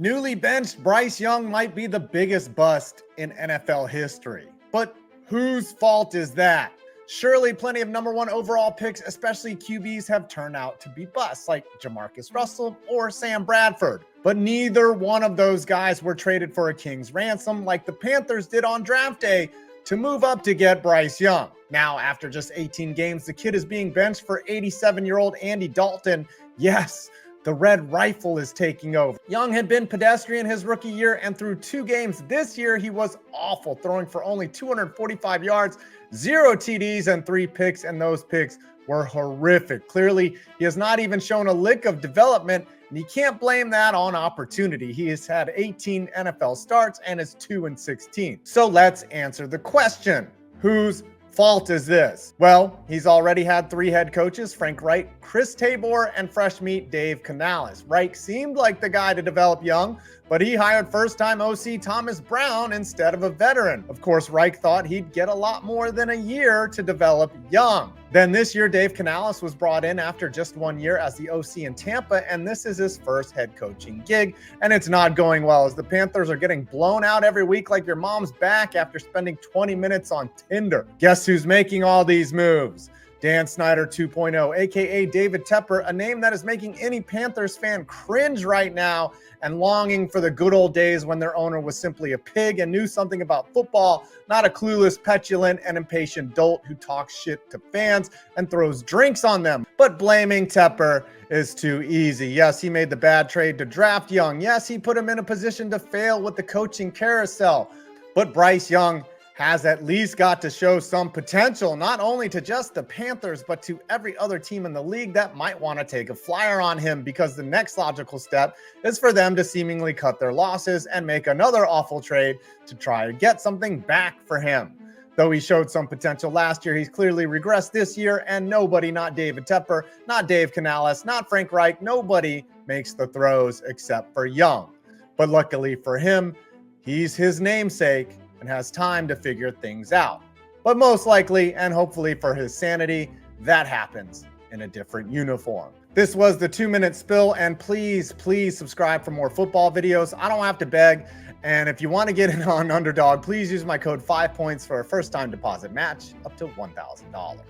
Newly benched Bryce Young might be the biggest bust in NFL history. But whose fault is that? Surely plenty of number one overall picks, especially QBs, have turned out to be busts, like Jamarcus Russell or Sam Bradford. But neither one of those guys were traded for a king's ransom like the Panthers did on draft day to move up to get Bryce Young. Now, after just 18 games, the kid is being benched for 87-year-old Andy Dalton. Yes, the red rifle is taking over. Young had been pedestrian his rookie year, and through 2 games this year, he was awful, throwing for only 245 yards, 0 TDs, and 3 picks, and those picks were horrific. Clearly, he has not even shown a lick of development, and you can't blame that on opportunity. He has had 18 NFL starts and is 2-16. So let's answer the question. Whose fault is this? Well, he's already had 3 head coaches, Frank Reich, Chris Tabor, and fresh meat Dave Canales. Reich seemed like the guy to develop Young, but he hired first-time OC Thomas Brown instead of a veteran. Of course, Reich thought he'd get a lot more than a year to develop Young. Then this year, Dave Canales was brought in after just 1 year as the OC in Tampa, and this is his first head coaching gig, and it's not going well as the Panthers are getting blown out every week like your mom's back after spending 20 minutes on Tinder. Guess who's making all these moves? Dan Snyder 2.0, aka David Tepper, a name that is making any Panthers fan cringe right now and longing for the good old days when their owner was simply a pig and knew something about football, not a clueless, petulant, and impatient dolt who talks shit to fans and throws drinks on them. But blaming Tepper is too easy. Yes, he made the bad trade to draft Young. Yes, he put him in a position to fail with the coaching carousel. But Bryce Young has at least got to show some potential, not only to just the Panthers, but to every other team in the league that might want to take a flyer on him, because the next logical step is for them to seemingly cut their losses and make another awful trade to try to get something back for him. Though he showed some potential last year, he's clearly regressed this year, and nobody, not David Tepper, not Dave Canales, not Frank Reich, nobody makes the throws except for Young. But luckily for him, he's his namesake and has time to figure things out. But most likely, and hopefully for his sanity, that happens in a different uniform. This was the 2-minute spill, and please subscribe for more football videos. I don't have to beg, and if you want to get in on Underdog, please use my code 5points for a first-time deposit match up to $1,000.